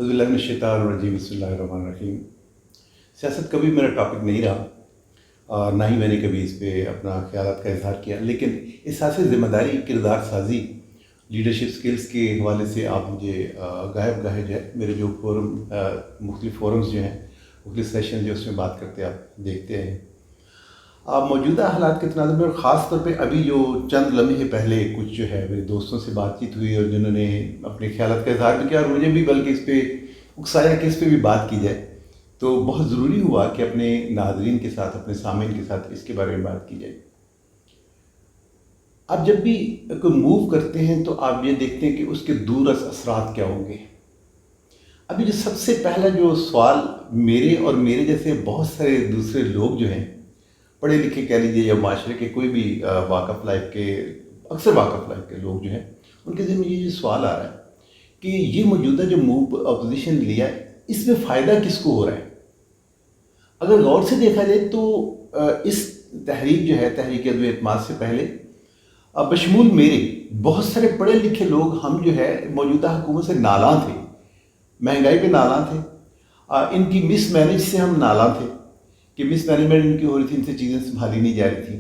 औज़ुबिल्लाहिमिनश्शैतानिर्रजीम बिस्मिल्लाहिर्रहमानिर्रहीम। सियासत कभी मेरा टॉपिक नहीं रहा और ना ही मैंने कभी इस पे अपना ख़यालात का इज़हार किया, लेकिन एहसास ज़िम्मेदारी, किरदार साज़ी, लीडरशिप स्किल्स के हवाले से आप मुझे गाहे जो है मेरे जो मुख्तलिफ़ फ़ोरम्स जो हैं, मुख्तलिफ़ सेशन जो उसमें बात करते आप देखते हैं। मौजूदा हालात के तनाज़ुर में और ख़ास तौर पे अभी जो चंद लम्हे पहले कुछ जो है मेरे दोस्तों से बातचीत हुई और जिन्होंने अपने ख़यालात का इज़हार भी किया और मुझे भी बल्कि इस पे उकसाया कि इस पे भी बात की जाए, तो बहुत ज़रूरी हुआ कि अपने नाज़रीन के साथ, अपने सामीन के साथ इसके बारे में बात की जाए। आप जब भी कोई मूव करते हैं तो आप ये देखते हैं कि उसके दूरअज़ असरात क्या होंगे। अभी जो सबसे पहला जो सवाल मेरे और मेरे जैसे बहुत सारे दूसरे लोग जो हैं, पढ़े लिखे कह लीजिए या माशरे के कोई भी वाकफ़ लाइफ के, अक्सर वाकफ़ लाइफ के लोग जो हैं, उनके ज़हन में ये सवाल आ रहा है कि ये मौजूदा जो मूव अपोजिशन लिया है, इसमें फ़ायदा किसको हो रहा है। अगर गौर से देखा जाए तो इस तहरीक जो है, तहरीक अदम एतमाद से पहले बशमूल मेरे बहुत सारे पढ़े लिखे लोग हम जो है मौजूदा हुकूमत से नालां थे, महंगाई पे नालां थे, इनकी मिस मैनेज से हम नालां थे कि मिस मैनेजमेंट इनकी हो रही थी, इनसे चीज़ें संभाली नहीं जा रही थी।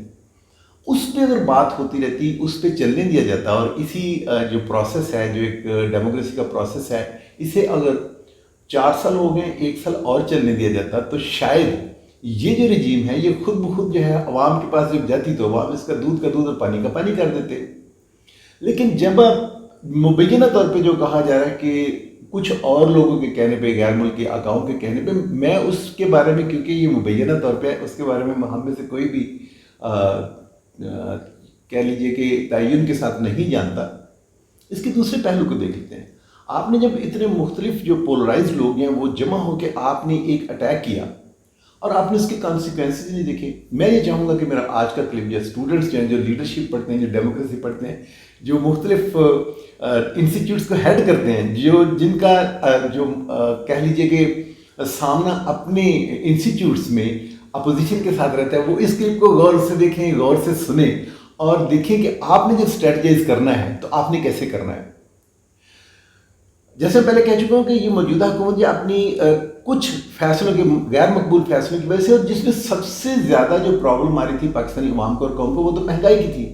उस पर अगर बात होती रहती, उस पर चलने दिया जाता और इसी जो प्रोसेस है, जो एक डेमोक्रेसी का प्रोसेस है, इसे अगर 4 साल हो गए, 1 साल और चलने दिया जाता, तो शायद ये जो रजीम है ये खुद ब खुद जो है अवाम के पास जब जाती तो अवाम इसका दूध का दूध और पानी का पानी कर देते। लेकिन जब अब मुबैना तौर पे जो कहा जा रहा है कि कुछ और लोगों के कहने पे, गैर मुल्की आकाओं के कहने पे, मैं उसके बारे में, क्योंकि ये मुबैना तौर पे है, उसके बारे में हम में से कोई भी कह लीजिए कि तयन के साथ नहीं जानता। इसके दूसरे पहलू को देख लेते हैं। आपने जब इतने मुख्तलिफ जो पोलराइज लोग हैं वो जमा होकर आपने एक अटैक किया और आपने इसके कॉन्सिक्वेंसेज नहीं देखे। मैं ये चाहूँगा कि मेरा आज का क्लिप, जो स्टूडेंट्स जो हैं, जो लीडरशिप पढ़ते हैं, जो डेमोक्रेसी पढ़ते हैं, जो मुख्तलिफ इंस्टीट्यूट्स को हेड करते हैं, जो जिनका कह लीजिए कि सामना अपने इंस्टीट्यूट्स में अपोजिशन के साथ रहता है, वो इस क्लिप को गौर से देखें, गौर से सुने और देखें कि आपने जब स्ट्रेटजाइज करना है तो आपने कैसे करना है। जैसे पहले कह चुका हूँ कि ये मौजूदा हुकूमत ये अपनी कुछ फैसलों के, गैर मकबूल फैसलों की वजह से, और जिसमें सबसे ज़्यादा जो प्रॉब्लम आ रही थी पाकिस्तानी अवाम को और कौम को, वो तो महंगाई की थी।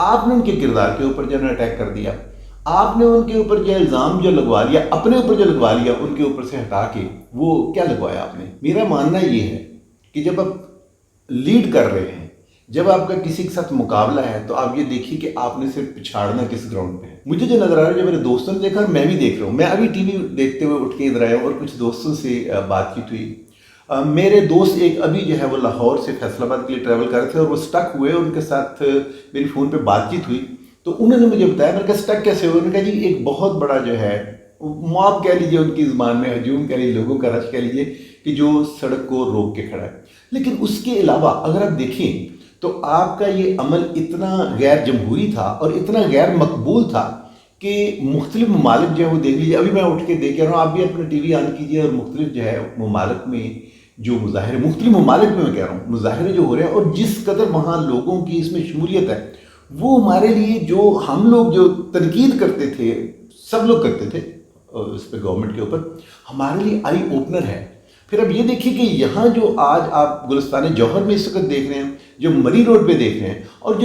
आपने उनके किरदार के ऊपर जो अटैक कर दिया, आपने उनके ऊपर जो इल्ज़ाम जो लगवा लिया, अपने ऊपर जो लगवा लिया, उनके ऊपर से हटा के वो क्या लगवाया आपने। मेरा मानना ये है कि जब आप लीड कर रहे हैं, जब आपका किसी के साथ मुकाबला है, तो आप ये देखिए कि आपने सिर्फ पिछाड़ना किस ग्राउंड पे है। मुझे जो नजर आ रहा है, जो मेरे दोस्तों ने देखा और मैं भी देख रहा हूँ, मैं अभी टीवी देखते हुए उठ के इधर आया और कुछ दोस्तों से बातचीत हुई। मेरे दोस्त एक अभी जो है वो लाहौर से फैसलाबाद के लिए ट्रैवल कर रहे थे और वो स्टक हुए, उनके साथ मेरी फ़ोन पे बातचीत हुई तो उन्होंने मुझे बताया। मैंने कहा स्टक कैसे हुए? उन्होंने कहा जी एक बहुत बड़ा जो है मॉब कह लीजिए, उनकी ज़बान में हजूम कह लीजिए, लोगों का रश कह लीजिए, कि जो सड़क को रोक के खड़ा है। लेकिन उसके अलावा अगर आप देखें तो आपका ये अमल इतना गैर जमहूरी था और इतना गैर मकबूल था कि मुख्तलिफ ममालिक जो है वो देख लीजिए। अभी मैं उठ के देख रहा हूँ, आप भी अपना टीवी ऑन कीजिए और मुख्तलिफ जो है ममालिक में जो मुजाहरे, मुख्तलिफ ममालिक में मैं कह रहा हूँ, मुजाहरे जो हो रहे हैं और जिस कदर वहाँ लोगों की इसमें शमूलियत है, वो हमारे लिए, जो हम लोग जो तनकीद करते थे, सब लोग करते थे इस पर गवर्नमेंट के ऊपर, हमारे लिए आई ओपनर है। फिर अब ये देखिए कि यहाँ जो आज आप गुलिस्तान जौहर में इस वक्त देख रहे हैं, जो मरी रोड पे देख रहे हैं, और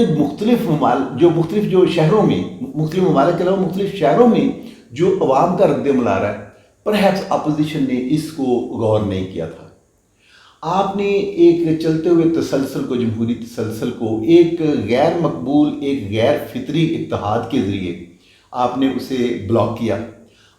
जो मुख्तलिफ जो शहरों में, मुख्तलिफ ममालिक के अलावा मुख्तलिफ शहरों में जो अवाम का रद्द-ए-अमल आ रहा है, परहैप्स अपोजिशन ने इसको गौर नहीं किया था। आपने एक चलते हुए तसलसल को, जमहूरी तसलसल को, एक गैर मकबूल, एक गैर फितरी इत्तेहाद के ज़रिए आपने उसे ब्लॉक किया।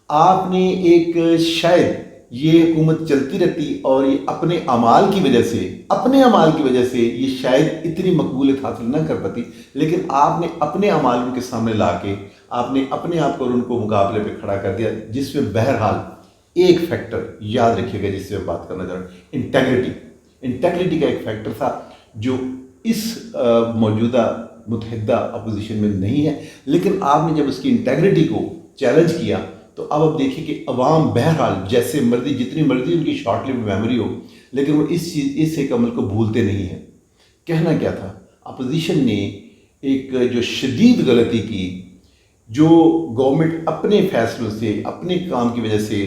आपने एक, शायद ये हुकूमत चलती रहती और ये अपने अमाल की वजह से ये शायद इतनी मकबूलियत हासिल न कर पाती, लेकिन आपने अपने अमाल उनके सामने ला के आपने अपने आप को और उनको मुकाबले पे खड़ा कर दिया, जिसमें बहरहाल एक फैक्टर याद रखिएगा जिससे मैं बात करना चाह रहा हूँ, इंटेग्रिटी का एक फैक्टर था जो इस मौजूदा मुतहदा अपोजिशन में नहीं है। लेकिन आपने जब उसकी इंटेग्रिटी को चैलेंज किया तो अब आप देखिए कि अवाम बहरहाल जैसे मर्जी, जितनी मर्जी उनकी शॉर्ट लिव मेमोरी हो, लेकिन वो इस एक अमल को भूलते नहीं हैं। कहना क्या था, अपोजिशन ने एक जो शदीद गलती की, जो गवर्नमेंट अपने फैसलों से, अपने काम की वजह से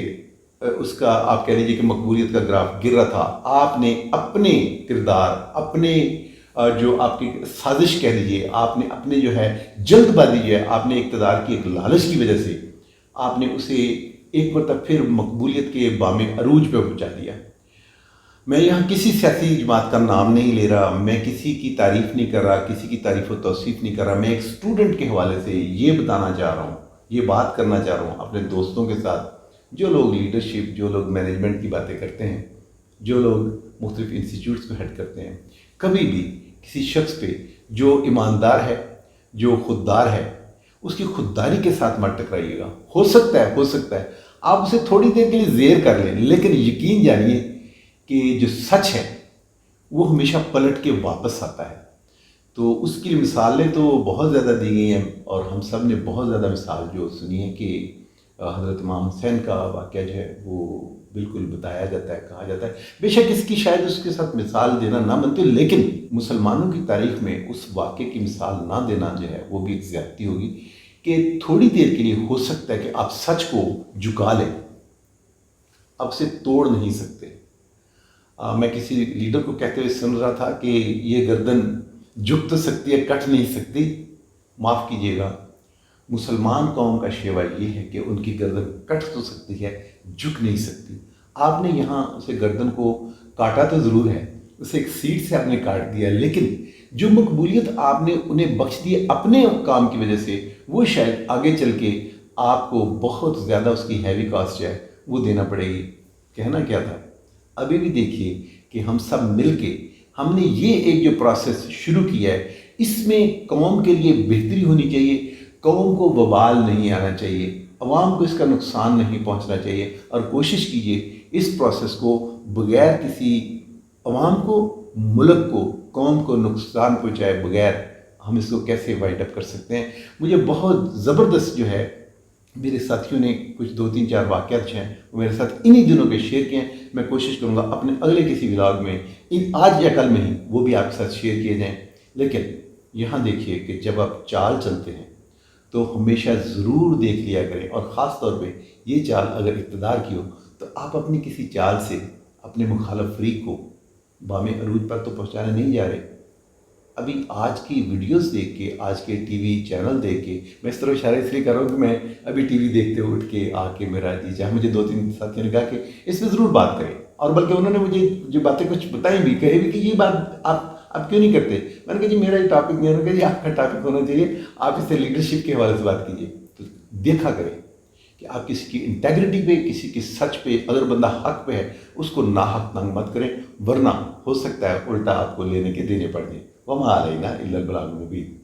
اس کا آپ کہہ لیجیے کہ مقبولیت کا گراف گر رہا تھا، آپ نے اپنے کردار، اپنے جو آپ کی سازش کہہ لیجیے، آپ نے اپنے جو ہے جلد بازی جو ہے، آپ نے اقتدار کی ایک لالچ کی وجہ سے آپ نے اسے ایک مرتبہ پھر مقبولیت کے بام عروج پہ پہنچا دیا۔ میں یہاں کسی سیاسی جماعت کا نام نہیں لے رہا، میں کسی کی تعریف نہیں کر رہا، کسی کی تعریف و توصیف نہیں کر رہا، میں ایک اسٹوڈنٹ کے حوالے سے یہ بتانا چاہ رہا ہوں، یہ بات کرنا چاہ رہا ہوں اپنے دوستوں کے ساتھ، جو لوگ لیڈرشپ، جو لوگ مینجمنٹ کی باتیں کرتے ہیں، جو لوگ مختلف انسٹیٹیوٹس کو ہیڈ کرتے ہیں، کبھی بھی کسی شخص پہ جو ایماندار ہے، جو خوددار ہے، اس کی خودداری کے ساتھ مت ٹکرائیے گا۔ ہو سکتا ہے آپ اسے تھوڑی دیر کے لیے زیر کر لیں، لیکن یقین جانیے کہ جو سچ ہے وہ ہمیشہ پلٹ کے واپس آتا ہے۔ تو اس کی مثالیں تو بہت زیادہ دی گئی ہیں، اور ہم سب نے بہت زیادہ مثال جو سنی ہے کہ حضرت امام حسین کا واقعہ جو ہے وہ بالکل بتایا جاتا ہے، کہا جاتا ہے، بے شک اس کی شاید اس کے ساتھ مثال دینا نہ بنتی، لیکن مسلمانوں کی تاریخ میں اس واقعے کی مثال نہ دینا جو ہے وہ بھی ایک زیادتی ہوگی کہ تھوڑی دیر کے لیے ہو سکتا ہے کہ آپ سچ کو جھکا لیں، اب اسے توڑ نہیں سکتے۔ میں کسی لیڈر کو کہتے ہوئے سن رہا تھا کہ یہ گردن جھک تو سکتی ہے، کٹ نہیں سکتی۔ معاف کیجیے گا، مسلمان قوم کا شیوا یہ ہے کہ ان کی گردن کٹ تو سکتی ہے، جھک نہیں سکتی۔ آپ نے یہاں اسے گردن کو کاٹا تو ضرور ہے، اسے ایک سیٹ سے آپ نے کاٹ دیا، لیکن جو مقبولیت آپ نے انہیں بخش دی اپنے کام کی وجہ سے، وہ شاید آگے چل کے آپ کو بہت زیادہ اس کی ہیوی کاسٹ ہے وہ دینا پڑے گی۔ کہنا کیا تھا، ابھی بھی دیکھیے کہ ہم سب مل کے ہم نے یہ ایک جو پروسیس شروع کیا ہے، اس میں قوم کے لیے بہتری ہونی چاہیے، قوم کو وبال نہیں آنا چاہیے، عوام کو اس کا نقصان نہیں پہنچنا چاہیے، اور کوشش کیجیے اس پروسیس کو بغیر کسی عوام کو، ملک کو، قوم کو نقصان پہنچائے بغیر ہم اس کو کیسے وائنڈ اپ کر سکتے ہیں۔ مجھے بہت زبردست جو ہے میرے ساتھیوں نے کچھ 2-3-4 واقعات جو ہیں وہ میرے ساتھ انہی دنوں کے شیئر کیے ہیں۔ میں کوشش کروں گا اپنے اگلے کسی ولاگ میں آج یا کل میں ہی وہ بھی آپ کے ساتھ شیئر کیے جائیں۔ لیکن یہاں دیکھیے کہ جب آپ چال چلتے ہیں تو ہمیشہ ضرور دیکھ لیا کریں، اور خاص طور پہ یہ چال اگر اقتدار کی ہو تو آپ اپنی کسی چال سے اپنے مخالف فریق کو بام عروج پر تو پہنچانے نہیں جا رہے۔ ابھی آج کی ویڈیوز دیکھ کے، آج کے ٹی وی چینل دیکھ کے، میں اس طرح اشارہ اس لیے کر رہا ہوں کہ میں ابھی ٹی وی دیکھتے اٹھ کے آ کے میرا جی چاہے، مجھے 2-3 ساتھیوں نے کہا کہ اس میں ضرور بات کریں، اور بلکہ انہوں نے مجھے جو باتیں کچھ بتائیں بھی، کہے بھی کہ یہ بات آپ کیوں نہیں کرتے؟ میں نے کہا جی میرا یہ ٹاپک نہیں ہے، انہوں نے کہا جی آپ کا ٹاپک ہونا چاہیے، آپ اس سے لیڈرشپ کے حوالے سے بات کیجیے۔ تو دیکھا کریں کہ آپ کسی کی انٹیگریٹی پہ، کسی کی سچ پہ، اگر بندہ حق پہ ہے اس کو ناحق تنگ مت کریں، ورنہ ہو سکتا ہے الٹا آپ کو لینے کے دینے پڑ جائیں۔ وما علینا الا البلاغ المبین۔